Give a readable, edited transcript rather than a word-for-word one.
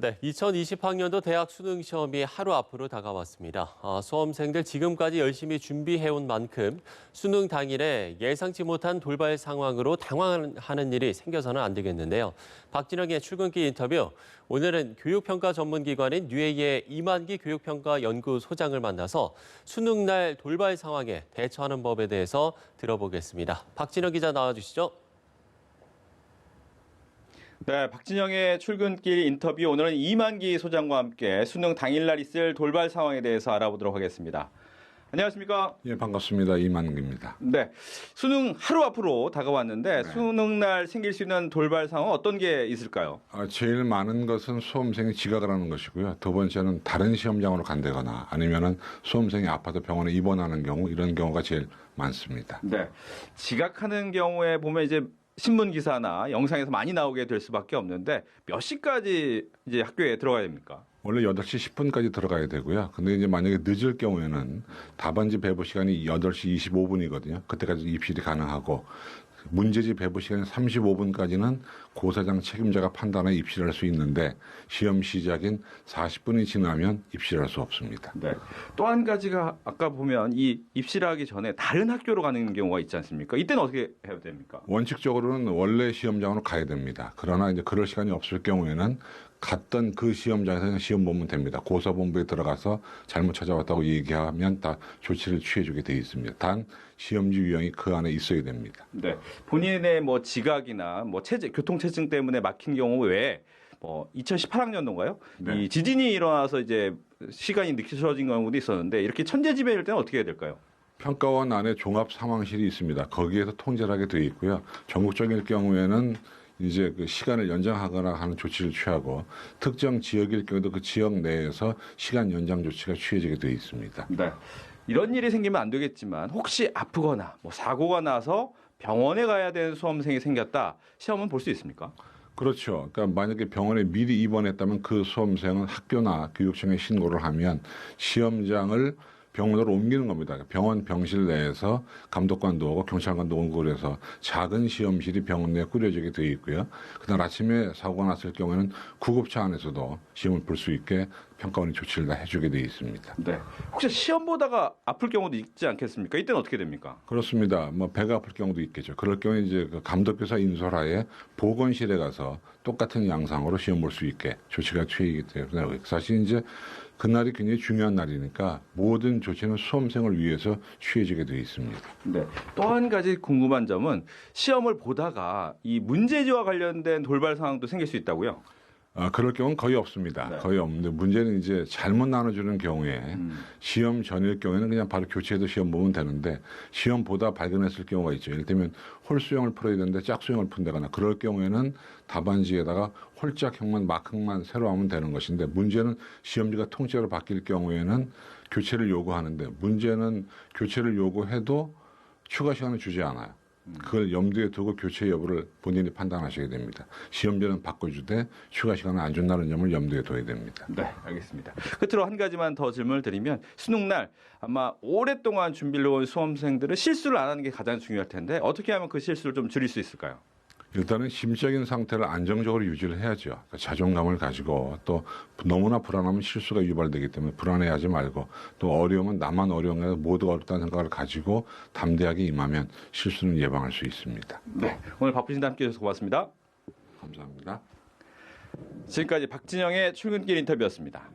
네, 2020학년도 대학 수능 시험이 하루 앞으로 다가왔습니다. 수험생들 지금까지 열심히 준비해온 만큼 수능 당일에 예상치 못한 돌발 상황으로 당황하는 일이 생겨서는 안 되겠는데요. 박진영의 출근길 인터뷰, 오늘은 교육평가 전문기관인 UA의 이만기 교육평가 연구소장을 만나서 수능 날 돌발 상황에 대처하는 법에 대해서 들어보겠습니다. 박진영 기자 나와주시죠. 네, 박진영의 출근길 인터뷰, 오늘은 이만기 소장과 함께 수능 당일날 있을 돌발 상황에 대해서 알아보도록 하겠습니다. 안녕하십니까? 예, 반갑습니다. 이만기입니다. 네, 수능 하루 앞으로 다가왔는데 수능날 생길 수 있는 돌발 상황 어떤 게 있을까요? 제일 많은 것은 수험생이 지각을 하는 것이고요. 두 번째는 다른 시험장으로 간다거나 아니면은 수험생이 아파서 병원에 입원하는 경우, 이런 경우가 제일 많습니다. 네, 지각하는 경우에 보면 이제 신문 기사나 영상에서 많이 나오게 될 수밖에 없는데 몇 시까지 이제 학교에 들어가야 됩니까? 원래 8시 10분까지 들어가야 되고요. 근데 이제 만약에 늦을 경우에는 답안지 배부 시간이 8시 25분이거든요. 그때까지 입실이 가능하고, 문제지 배부 시간이 35분까지는 고사장 책임자가 판단해 입실할 수 있는데 시험 시작인 40분이 지나면 입실할 수 없습니다. 네. 또 한 가지가 아까 보면 이 입실하기 전에 다른 학교로 가는 경우가 있지 않습니까? 이때는 어떻게 해야 됩니까? 원칙적으로는 원래 시험장으로 가야 됩니다. 그러나 이제 그럴 시간이 없을 경우에는 갔던 그 시험장에서 그냥 시험 보면 됩니다. 고사본부에 들어가서 잘못 찾아왔다고 얘기하면 다 조치를 취해주게 되어 있습니다. 단 시험지 유형이 그 안에 있어야 됩니다. 네. 본인의 뭐 지각이나 뭐 교통체증 때문에 막힌 경우 외에 2018학년도인가요? 네. 이 지진이 일어나서 이제 시간이 늦춰진 경우도 있었는데 이렇게 천재지변일 때는 어떻게 해야 될까요? 평가원 안에 종합 상황실이 있습니다. 거기에서 통제를 하게 되어 있고요. 전국적일 경우에는 이제 그 시간을 연장하거나 하는 조치를 취하고, 특정 지역일 경우도 그 지역 내에서 시간 연장 조치가 취해지게 되어 있습니다. 네. 이런 일이 생기면 안 되겠지만 혹시 아프거나 뭐 사고가 나서 병원에 가야 되는 수험생이 생겼다. 시험은 볼 수 있습니까? 그렇죠. 그러니까 만약에 병원에 미리 입원했다면 그 수험생은 학교나 교육청에 신고를 하면 시험장을 병원으로 옮기는 겁니다. 병원 병실 내에서 감독관도 오고 경찰관도 오고 그래서 작은 시험실이 병원 내에 꾸려지게 되어 있고요. 그다음 아침에 사고가 났을 경우에는 구급차 안에서도 시험을 볼 수 있게 평가원이 조치를 다 해주게 되어 있습니다. 네. 혹시 시험 보다가 아플 경우도 있지 않겠습니까? 이때는 어떻게 됩니까? 그렇습니다. 뭐 배가 아플 경우도 있겠죠. 그럴 경우에 이제 그 감독교사 인솔하에 보건실에 가서 똑같은 양상으로 시험 볼 수 있게 조치가 취해지기 때문에, 사실 이제 그날이 굉장히 중요한 날이니까 모든 조치는 수험생을 위해서 취해지게 되어 있습니다. 네. 또 한 가지 궁금한 점은 시험을 보다가 이 문제지와 관련된 돌발 상황도 생길 수 있다고요? 그럴 경우는 거의 없습니다. 네. 거의 없는데, 문제는 이제 잘못 나눠주는 경우에 시험 전일 경우에는 그냥 바로 교체해서 시험 보면 되는데, 시험 보다 발견했을 경우가 있죠. 예를 들면 홀수형을 풀어야 되는데 짝수형을 푼다거나, 그럴 경우에는 답안지에다가 홀짝형만 마크만 새로 하면 되는 것인데, 문제는 시험지가 통째로 바뀔 경우에는 교체를 요구하는데, 문제는 교체를 요구해도 추가 시간을 주지 않아요. 그걸 염두에 두고 교체 여부를 본인이 판단하셔야 됩니다. 시험지는 바꿔주되 추가 시간을 안 준다는 점을 염두에 둬야 됩니다. 네, 알겠습니다. 끝으로 한 가지만 더 질문을 드리면, 수능날 아마 오랫동안 준비를 해온 수험생들은 실수를 안 하는 게 가장 중요할 텐데 어떻게 하면 그 실수를 좀 줄일 수 있을까요? 일단은 심적인 상태를 안정적으로 유지를 해야죠. 그러니까 자존감을 가지고, 또 너무나 불안하면 실수가 유발되기 때문에 불안해하지 말고, 또 어려우면 나만 어려운 게 아니라 모두가 어렵다는 생각을 가지고 담대하게 임하면 실수는 예방할 수 있습니다. 네, 오늘 바쁘신데 함께해 주셔서 고맙습니다. 감사합니다. 지금까지 박진영의 출근길 인터뷰였습니다.